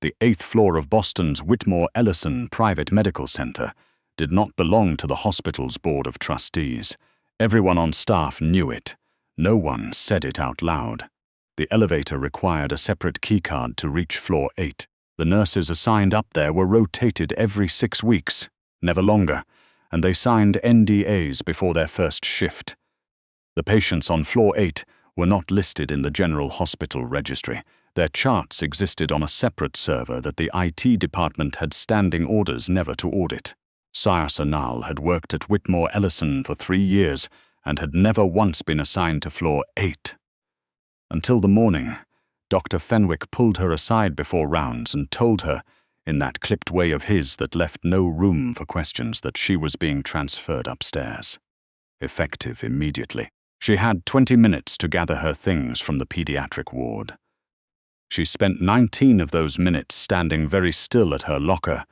The 8th floor of Boston's Whitmore Ellison Private Medical Center did not belong to the hospital's board of trustees. Everyone on staff knew it. No one said it out loud. The elevator required a separate keycard to reach floor 8. The nurses assigned up there were rotated every 6 weeks, never longer, and they signed NDAs before their first shift. The patients on floor 8 were not listed in the General Hospital Registry. Their charts existed on a separate server that the IT department had standing orders never to audit. Saoirse Nall had worked at Whitmore Ellison for 3 years and had never once been assigned to floor 8. Until the morning, Dr. Fenwick pulled her aside before rounds and told her, in that clipped way of his that left no room for questions, that she was being transferred upstairs. Effective immediately. She had 20 minutes to gather her things from the pediatric ward. She spent 19 of those minutes standing very still at her locker,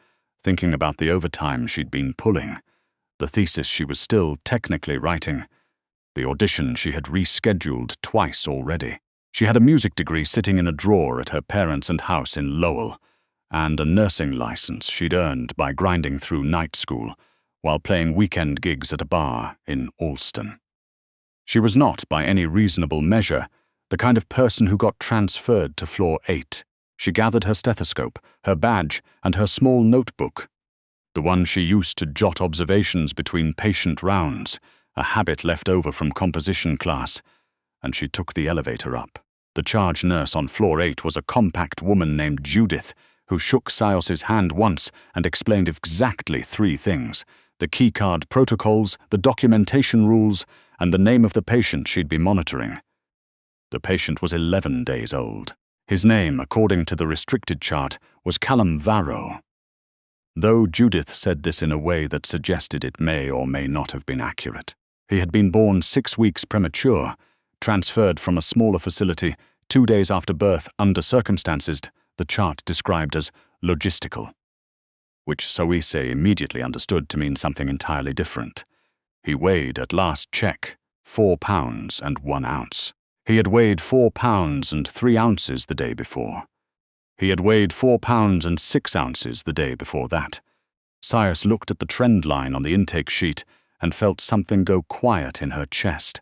thinking about the overtime she'd been pulling, the thesis she was still technically writing, the audition she had rescheduled twice already. She had a music degree sitting in a drawer at her parents' house in Lowell, and a nursing license she'd earned by grinding through night school while playing weekend gigs at a bar in Allston. She was not, by any reasonable measure, the kind of person who got transferred to floor 8. She gathered her stethoscope, her badge, and her small notebook, the one she used to jot observations between patient rounds, a habit left over from composition class, and she took the elevator up. The charge nurse on floor 8 was a compact woman named Judith, who shook Saoirse's hand once and explained exactly 3 things: the keycard protocols, the documentation rules, and the name of the patient she'd be monitoring. The patient was 11 days old. His name, according to the restricted chart, was Callum Varro. Though Judith said this in a way that suggested it may or may not have been accurate. He had been born 6 weeks premature, transferred from a smaller facility 2 days after birth under circumstances the chart described as logistical, which Saoirse immediately understood to mean something entirely different. He weighed, at last check, 4 pounds and 1 ounce. He had weighed 4 pounds and 3 ounces the day before. He had weighed 4 pounds and 6 ounces the day before that. Saoirse looked at the trend line on the intake sheet and felt something go quiet in her chest.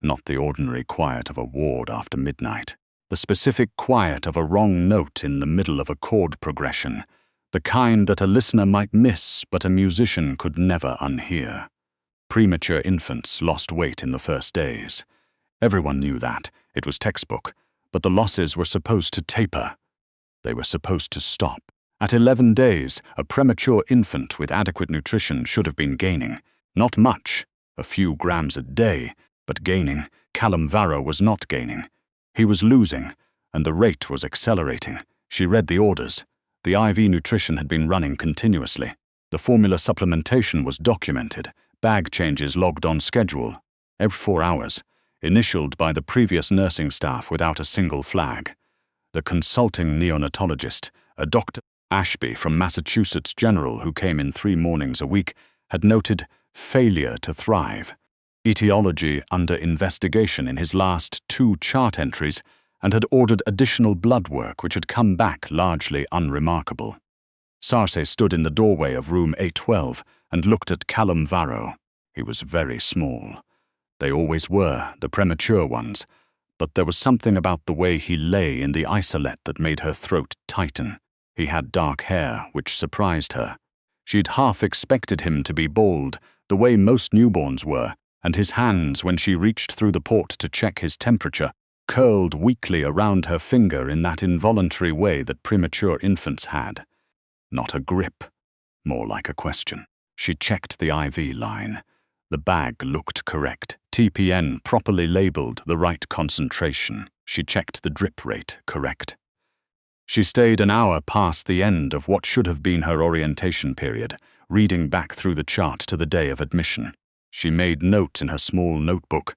Not the ordinary quiet of a ward after midnight. The specific quiet of a wrong note in the middle of a chord progression. The kind that a listener might miss but a musician could never unhear. Premature infants lost weight in the first days. Everyone knew that. It was textbook. But the losses were supposed to taper. They were supposed to stop. At 11 days, a premature infant with adequate nutrition should have been gaining. Not much, a few grams a day, but gaining. Callum Varro was not gaining. He was losing, and the rate was accelerating. She read the orders. The IV nutrition had been running continuously. The formula supplementation was documented. Bag changes logged on schedule. Every 4 hours. Initialed by the previous nursing staff without a single flag. The consulting neonatologist, a Dr. Ashby from Massachusetts General who came in 3 mornings a week, had noted failure to thrive, etiology under investigation in his last 2 chart entries, and had ordered additional blood work which had come back largely unremarkable. Saoirse stood in the doorway of room 812 and looked at Callum Varro. He was very small. They always were, the premature ones, but there was something about the way he lay in the isolette that made her throat tighten. He had dark hair, which surprised her. She'd half expected him to be bald, the way most newborns were, and his hands, when she reached through the port to check his temperature, curled weakly around her finger in that involuntary way that premature infants had. Not a grip, more like a question. She checked the IV line. The bag looked correct. TPN properly labeled, the right concentration. She checked the drip rate correct. She stayed an hour past the end of what should have been her orientation period, reading back through the chart to the day of admission. She made notes in her small notebook,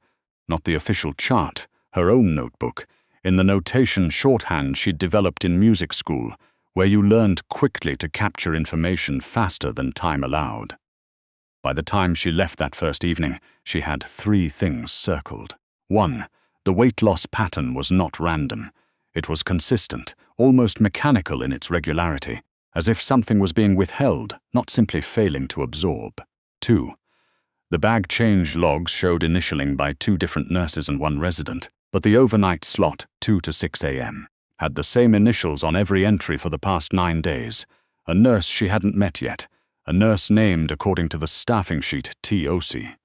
not the official chart, her own notebook, in the notation shorthand she'd developed in music school, where you learned quickly to capture information faster than time allowed. By the time she left that first evening, she had 3 things circled. 1. The weight loss pattern was not random. It was consistent, almost mechanical in its regularity, as if something was being withheld, not simply failing to absorb. 2. The bag change logs showed initialing by 2 different nurses and 1 resident, but the overnight slot, 2 to 6 a.m., had the same initials on every entry for the past 9 days. A nurse she hadn't met yet, a nurse named according to the staffing sheet T.O.C.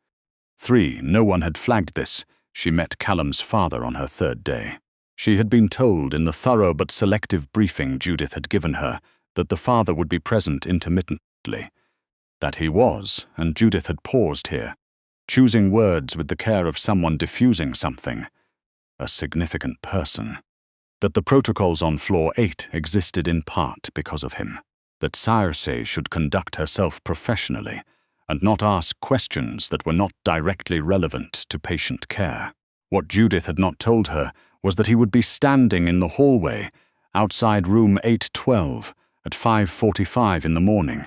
3. No one had flagged this. She met Callum's father on her 3rd day. She had been told in the thorough but selective briefing Judith had given her that the father would be present intermittently. That he was, and Judith had paused here, choosing words with the care of someone diffusing something. A significant person. That the protocols on floor 8 existed in part because of him. That Saoirse should conduct herself professionally and not ask questions that were not directly relevant to patient care. What Judith had not told her was that he would be standing in the hallway outside room 812 at 5:45 in the morning,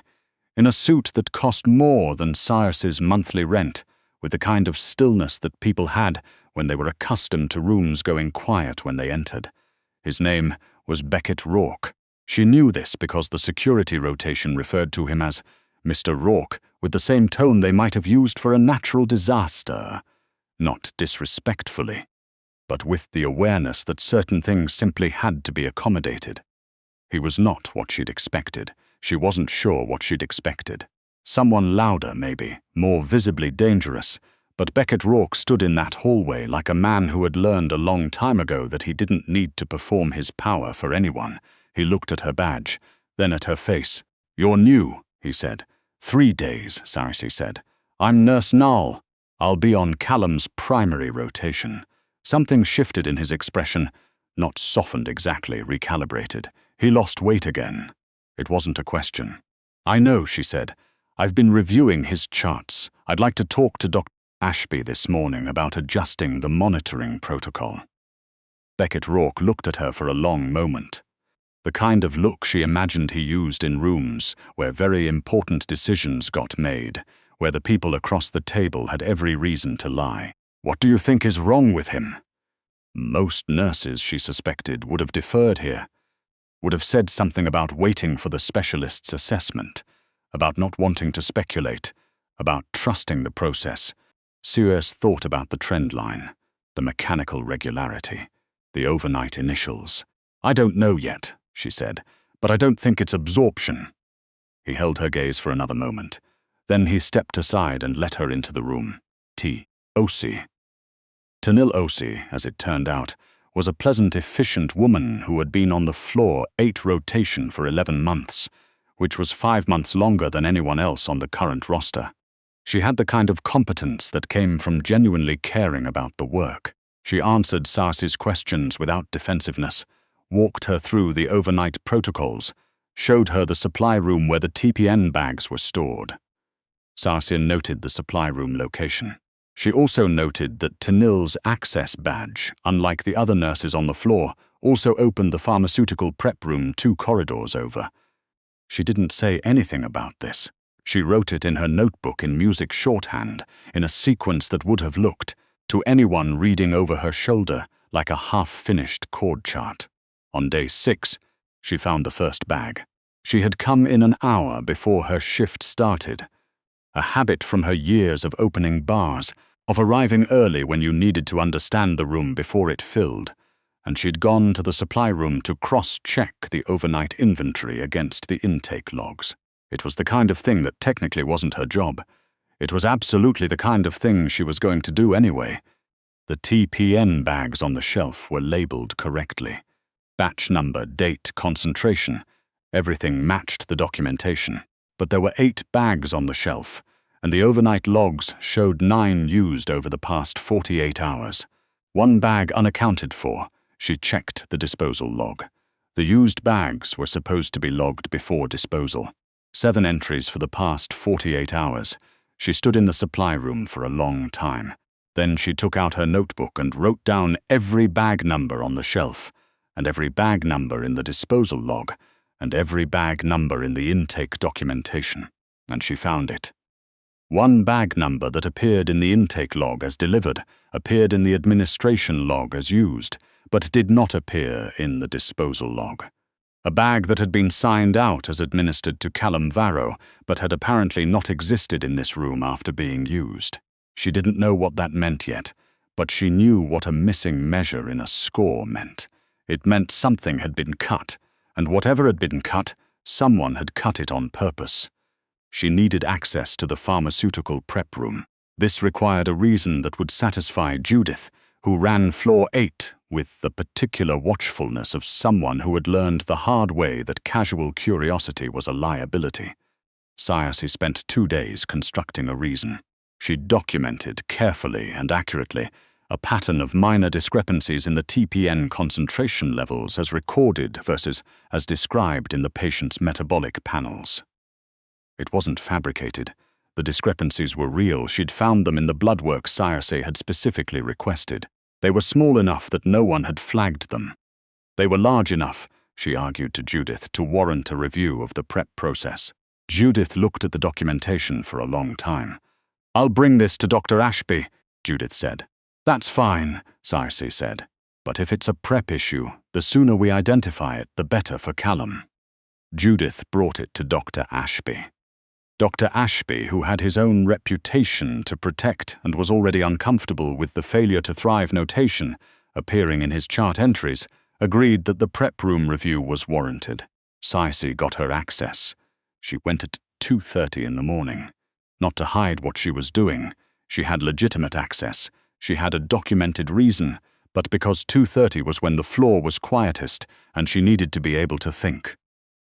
in a suit that cost more than Saoirse's monthly rent, with the kind of stillness that people had when they were accustomed to rooms going quiet when they entered. His name was Beckett Rourke. She knew this because the security rotation referred to him as Mr. Rourke with the same tone they might have used for a natural disaster, not disrespectfully, but with the awareness that certain things simply had to be accommodated. He was not what she'd expected. She wasn't sure what she'd expected. Someone louder, maybe, more visibly dangerous, but Beckett Rourke stood in that hallway like a man who had learned a long time ago that he didn't need to perform his power for anyone. He looked at her badge, then at her face. "You're new," he said. 3 days, Saoirse said. "I'm Nurse Nall. I'll be on Callum's primary rotation." Something shifted in his expression, not softened exactly, recalibrated. He lost weight again. It wasn't a question. "I know," she said. "I've been reviewing his charts. I'd like to talk to Dr. Ashby this morning about adjusting the monitoring protocol." Beckett Rourke looked at her for a long moment. The kind of look she imagined he used in rooms where very important decisions got made, where the people across the table had every reason to lie. "What do you think is wrong with him?" Most nurses, she suspected, would have deferred here, would have said something about waiting for the specialist's assessment, about not wanting to speculate, about trusting the process. Saoirse thought about the trend line, the mechanical regularity, the overnight initials. "I don't know yet," she said, "but I don't think it's absorption." He held her gaze for another moment. Then he stepped aside and let her into the room. T.O.C. Tanil O.C., as it turned out, was a pleasant, efficient woman who had been on the floor 8 rotation for 11 months, which was 5 months longer than anyone else on the current roster. She had the kind of competence that came from genuinely caring about the work. She answered Saoirse's questions without defensiveness, walked her through the overnight protocols, showed her the supply room where the TPN bags were stored. Saoirse noted the supply room location. She also noted that Tanil's access badge, unlike the other nurses on the floor, also opened the pharmaceutical prep room 2 corridors over. She didn't say anything about this. She wrote it in her notebook in music shorthand, in a sequence that would have looked, to anyone reading over her shoulder, like a half-finished chord chart. On day 6, she found the first bag. She had come in an hour before her shift started. A habit from her years of opening bars, of arriving early when you needed to understand the room before it filled, and she'd gone to the supply room to cross-check the overnight inventory against the intake logs. It was the kind of thing that technically wasn't her job. It was absolutely the kind of thing she was going to do anyway. The TPN bags on the shelf were labeled correctly. Batch number, date, concentration. Everything matched the documentation. But there were 8 bags on the shelf, and the overnight logs showed 9 used over the past 48 hours. 1 bag unaccounted for. She checked the disposal log. The used bags were supposed to be logged before disposal. 7 entries for the past 48 hours. She stood in the supply room for a long time. Then she took out her notebook and wrote down every bag number on the shelf, and every bag number in the disposal log, and every bag number in the intake documentation. And she found it. 1 bag number that appeared in the intake log as delivered, appeared in the administration log as used, but did not appear in the disposal log. A bag that had been signed out as administered to Callum Varro, but had apparently not existed in this room after being used. She didn't know what that meant yet, but she knew what a missing measure in a score meant. It meant something had been cut, and whatever had been cut, someone had cut it on purpose. She needed access to the pharmaceutical prep room. This required a reason that would satisfy Judith, who ran floor 8 with the particular watchfulness of someone who had learned the hard way that casual curiosity was a liability. Saoirse spent 2 days constructing a reason. She documented carefully and accurately a pattern of minor discrepancies in the TPN concentration levels as recorded versus as described in the patient's metabolic panels. It wasn't fabricated. The discrepancies were real. She'd found them in the blood work Saoirse had specifically requested. They were small enough that no one had flagged them. They were large enough, she argued to Judith, to warrant a review of the prep process. Judith looked at the documentation for a long time. "I'll bring this to Dr. Ashby," Judith said. "That's fine," Saoirse said. "But if it's a prep issue, the sooner we identify it, the better for Callum." Judith brought it to Dr. Ashby. Dr. Ashby, who had his own reputation to protect and was already uncomfortable with the failure to thrive notation appearing in his chart entries, agreed that the prep room review was warranted. Saoirse got her access. She went at 2:30 in the morning. Not to hide what she was doing. She had legitimate access. She had a documented reason, but because 2:30 was when the floor was quietest and she needed to be able to think.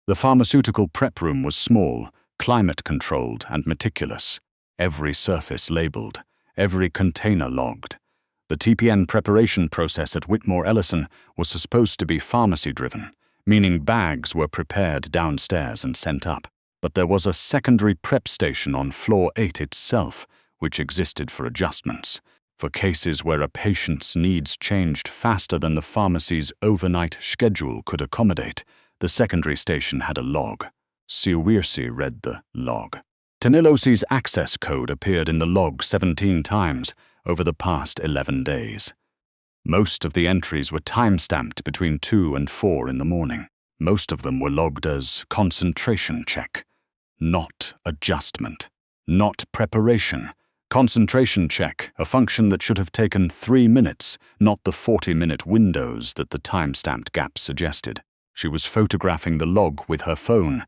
The pharmaceutical prep room was small, climate-controlled and meticulous, every surface labeled, every container logged. The TPN preparation process at Whitmore Ellison was supposed to be pharmacy-driven, meaning bags were prepared downstairs and sent up. But there was a secondary prep station on floor 8 itself, which existed for adjustments, for cases where a patient's needs changed faster than the pharmacy's overnight schedule could accommodate. The secondary station had a log. Saoirse read the log. Tanilosi's access code appeared in the log 17 times over the past 11 days. Most of the entries were time-stamped between 2 and 4 in the morning. Most of them were logged as concentration check. Not adjustment. Not preparation. Concentration check, a function that should have taken 3 minutes, not the 40-minute windows that the time-stamped gaps suggested. She was photographing the log with her phone,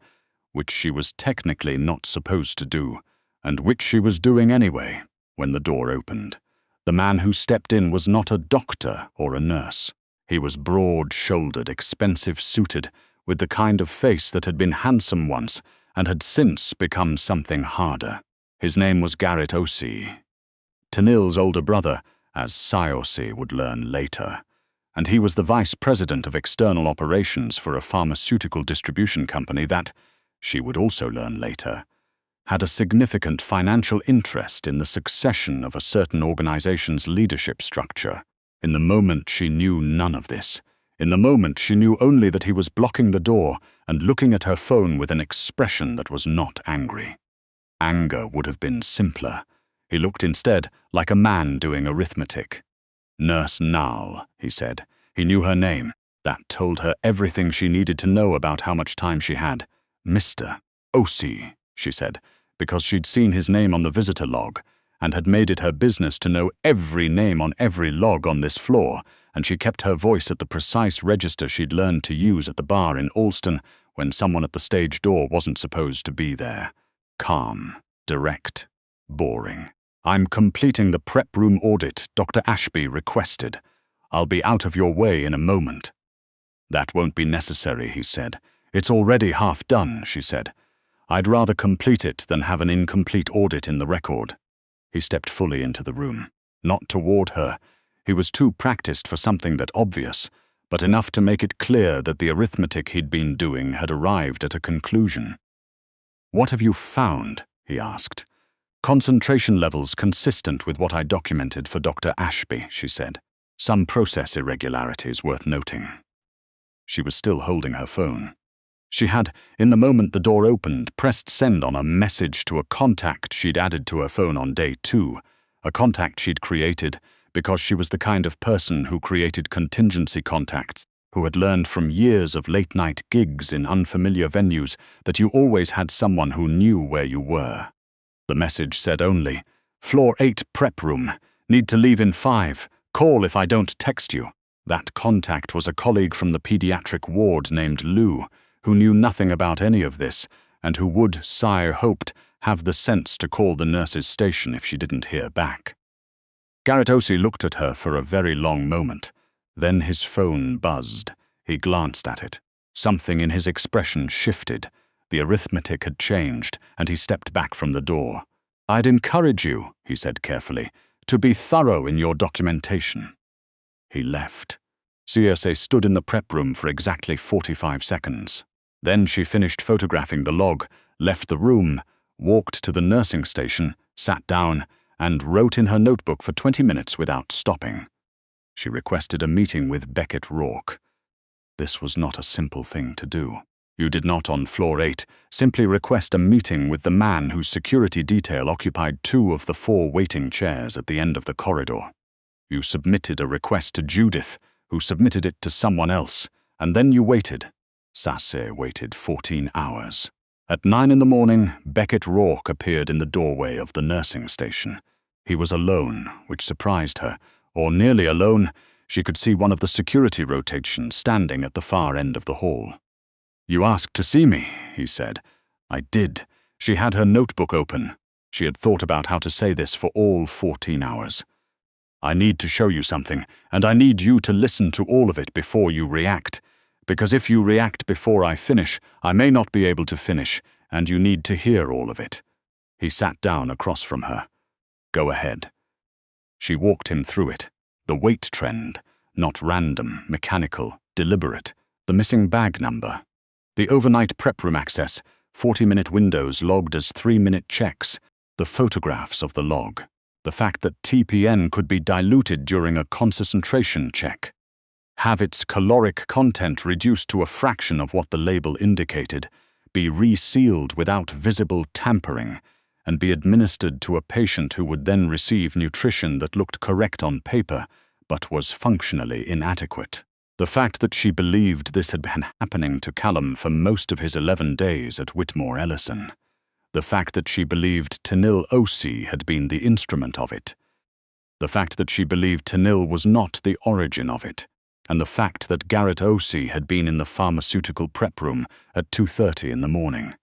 which she was technically not supposed to do, and which she was doing anyway, when the door opened. The man who stepped in was not a doctor or a nurse. He was broad-shouldered, expensive-suited, with the kind of face that had been handsome once and had since become something harder. His name was Garrett O'Sea, Tanil's older brother, as Saoirse would learn later, and he was the vice president of external operations for a pharmaceutical distribution company that, she would also learn later, had a significant financial interest in the succession of a certain organization's leadership structure. In the moment she knew none of this. In the moment she knew only that he was blocking the door and looking at her phone with an expression that was not angry. Anger would have been simpler. He looked instead like a man doing arithmetic. "Nurse Nall," he said. He knew her name. That told her everything she needed to know about how much time she had. "Mr. O'Sea," she said, because she'd seen his name on the visitor log and had made it her business to know every name on every log on this floor, and she kept her voice at the precise register she'd learned to use at the bar in Alston when someone at the stage door wasn't supposed to be there. Calm, direct, boring. "I'm completing the prep room audit Dr. Ashby requested. I'll be out of your way in a moment." "That won't be necessary," he said. "It's already half done," she said. "I'd rather complete it than have an incomplete audit in the record." He stepped fully into the room. Not toward her. He was too practiced for something that obvious, but enough to make it clear that the arithmetic he'd been doing had arrived at a conclusion. "What have you found?" he asked. "Concentration levels consistent with what I documented for Dr. Ashby," she said. "Some process irregularities worth noting." She was still holding her phone. She had, in the moment the door opened, pressed send on a message to a contact she'd added to her phone on day 2, a contact she'd created because she was the kind of person who created contingency contacts, who had learned from years of late-night gigs in unfamiliar venues that you always had someone who knew where you were. The message said only, "Floor 8 prep room. Need to leave in 5. Call if I don't text you." That contact was a colleague from the pediatric ward named Lou, who knew nothing about any of this, and who would, Sire hoped, have the sense to call the nurse's station if she didn't hear back. Garrett Osei looked at her for a very long moment. Then his phone buzzed. He glanced at it. Something in his expression shifted. The arithmetic had changed, and he stepped back from the door. "I'd encourage you," he said carefully, "to be thorough in your documentation." He left. Saoirse stood in the prep room for exactly 45 seconds. Then she finished photographing the log, left the room, walked to the nursing station, sat down, and wrote in her notebook for 20 minutes without stopping. She requested a meeting with Beckett Rourke. This was not a simple thing to do. You did not, on floor 8, simply request a meeting with the man whose security detail occupied 2 of the 4 waiting chairs at the end of the corridor. You submitted a request to Judith, who submitted it to someone else, and then you waited. Saoirse waited 14 hours. At 9 in the morning, Beckett Rourke appeared in the doorway of the nursing station. He was alone, which surprised her, or nearly alone. She could see one of the security rotations standing at the far end of the hall. "You asked to see me," he said. "I did." She had her notebook open. She had thought about how to say this for all 14 hours. "I need to show you something, and I need you to listen to all of it before you react. Because if you react before I finish, I may not be able to finish, and you need to hear all of it." He sat down across from her. "Go ahead." She walked him through it. The weight trend, not random, mechanical, deliberate. The missing bag number. The overnight prep room access, 40-minute windows logged as 3-minute checks. The photographs of the log. The fact that TPN could be diluted during a concentration check. Have its caloric content reduced to a fraction of what the label indicated, be resealed without visible tampering, and be administered to a patient who would then receive nutrition that looked correct on paper, but was functionally inadequate. The fact that she believed this had been happening to Callum for most of his 11 days at Whitmore Ellison. The fact that she believed Tanil Osei had been the instrument of it. The fact that she believed Tanil was not the origin of it. And the fact that Garrett Osei had been in the pharmaceutical prep room at 2:30 in the morning.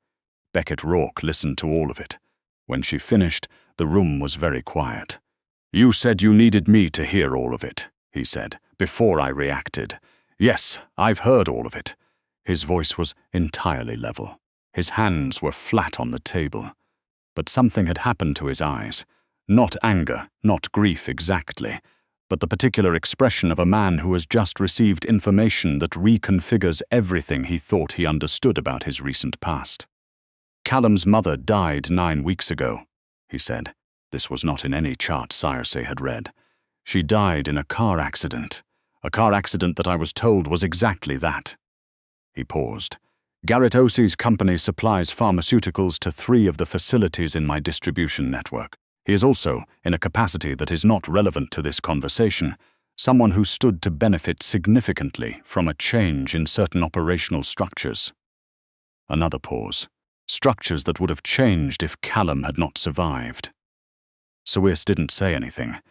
Beckett Rourke listened to all of it. When she finished, the room was very quiet. "You said you needed me to hear all of it," he said, "before I reacted. Yes, I've heard all of it." His voice was entirely level. His hands were flat on the table. But something had happened to his eyes. Not anger, not grief exactly, but the particular expression of a man who has just received information that reconfigures everything he thought he understood about his recent past. "Callum's mother died 9 weeks ago," he said. This was not in any chart Saoirse had read. "She died in a car accident that I was told was exactly that." He paused. "Garrett Osei's company supplies pharmaceuticals to 3 of the facilities in my distribution network. He is also, in a capacity that is not relevant to this conversation, someone who stood to benefit significantly from a change in certain operational structures." Another pause. Structures that would have changed if Callum had not survived. Saoirse didn't say anything.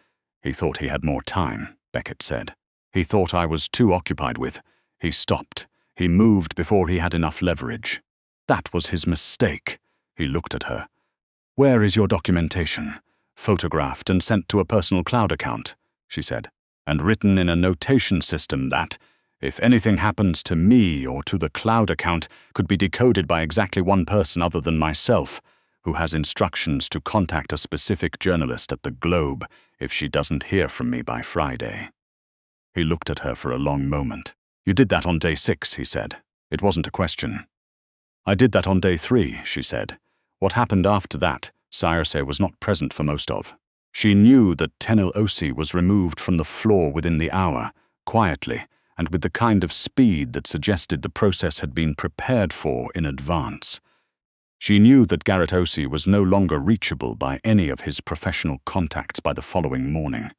"He thought he had more time," Beckett said. "He thought I was too occupied with." He stopped. He moved before he had enough leverage. "That was his mistake." He looked at her. "Where is your documentation?" "Photographed and sent to a personal cloud account," she said, "and written in a notation system that, if anything happens to me or to the cloud account, could be decoded by exactly one person other than myself, who has instructions to contact a specific journalist at the Globe if she doesn't hear from me by Friday." He looked at her for a long moment. "You did that on day 6, he said. It wasn't a question." "I did that on day 3, she said. What happened after that, Saoirse was not present for most of. She knew that Tanil Osei was removed from the floor within the hour, quietly, and with the kind of speed that suggested the process had been prepared for in advance. She knew that Garrett Osei was no longer reachable by any of his professional contacts by the following morning.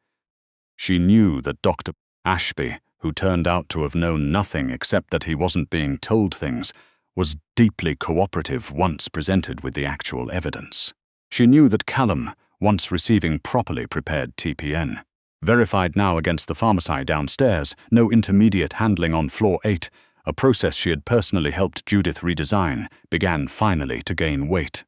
She knew that Dr. Ashby, who turned out to have known nothing except that he wasn't being told things, was deeply cooperative once presented with the actual evidence. She knew that Callum, once receiving properly prepared TPN, verified now against the pharmacy downstairs, no intermediate handling on floor 8, a process she had personally helped Judith redesign, began finally to gain weight.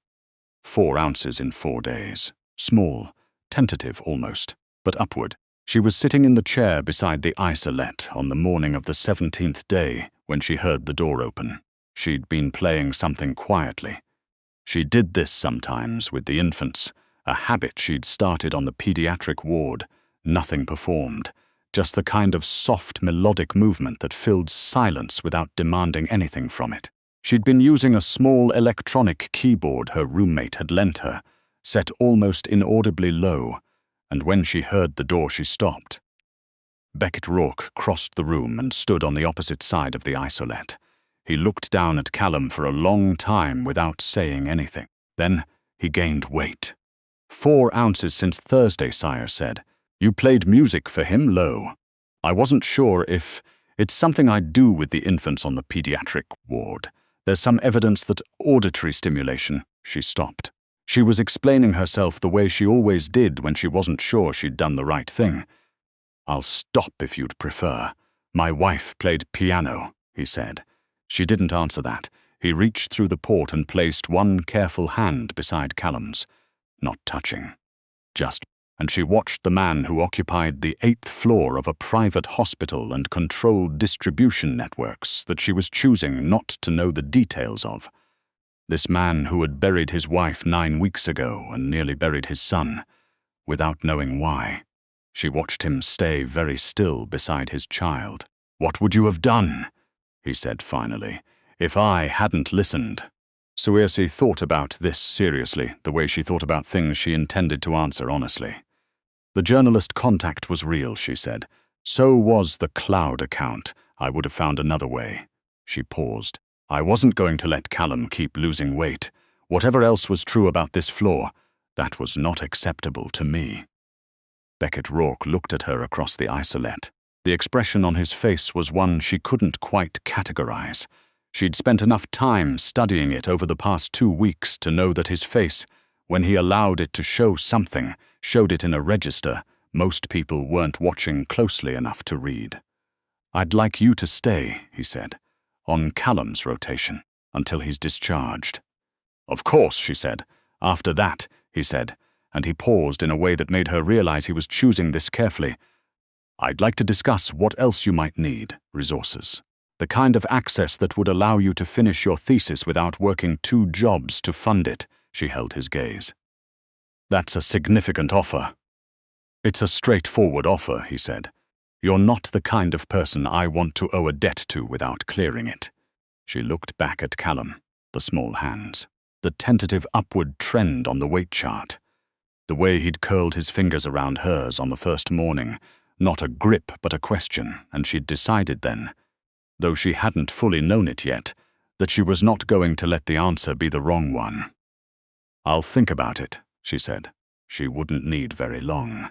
4 ounces in 4 days. Small, tentative almost, but upward. She was sitting in the chair beside the isolette on the morning of the 17th day when she heard the door open. She'd been playing something quietly. She did this sometimes with the infants, a habit she'd started on the pediatric ward. Nothing performed, just the kind of soft melodic movement that filled silence without demanding anything from it. She'd been using a small electronic keyboard her roommate had lent her, set almost inaudibly low, and when she heard the door she stopped. Beckett Rourke crossed the room and stood on the opposite side of the isolette. He looked down at Callum for a long time without saying anything. Then he gained weight. 4 ounces since Thursday, Sire said. You played music for him, Lo. I wasn't sure if it's something I do with the infants on the pediatric ward. There's some evidence that auditory stimulation. She stopped. She was explaining herself the way she always did when she wasn't sure she'd done the right thing. I'll stop if you'd prefer. My wife played piano, he said. She didn't answer that. He reached through the port and placed one careful hand beside Callum's. Not touching. And she watched the man who occupied the 8th floor of a private hospital and controlled distribution networks that she was choosing not to know the details of. This man who had buried his wife 9 weeks ago and nearly buried his son, without knowing why. She watched him stay very still beside his child. What would you have done? He said finally. If I hadn't listened. Saoirse thought about this seriously, the way she thought about things she intended to answer honestly. The journalist contact was real, she said. So was the cloud account. I would have found another way. She paused. I wasn't going to let Callum keep losing weight. Whatever else was true about this floor, that was not acceptable to me. Beckett Rourke looked at her across the isolette. The expression on his face was one she couldn't quite categorize. She'd spent enough time studying it over the past 2 weeks to know that his face, when he allowed it to show something, showed it in a register most people weren't watching closely enough to read. I'd like you to stay, he said, on Callum's rotation, until he's discharged. Of course, she said. After that, he said, and he paused in a way that made her realize he was choosing this carefully. I'd like to discuss what else you might need, resources. The kind of access that would allow you to finish your thesis without working 2 jobs to fund it. She held his gaze. That's a significant offer. It's a straightforward offer, he said. You're not the kind of person I want to owe a debt to without clearing it. She looked back at Callum, the small hands, the tentative upward trend on the weight chart, the way he'd curled his fingers around hers on the first morning, not a grip but a question, and she'd decided then, though she hadn't fully known it yet, that she was not going to let the answer be the wrong one. I'll think about it, she said. She wouldn't need very long.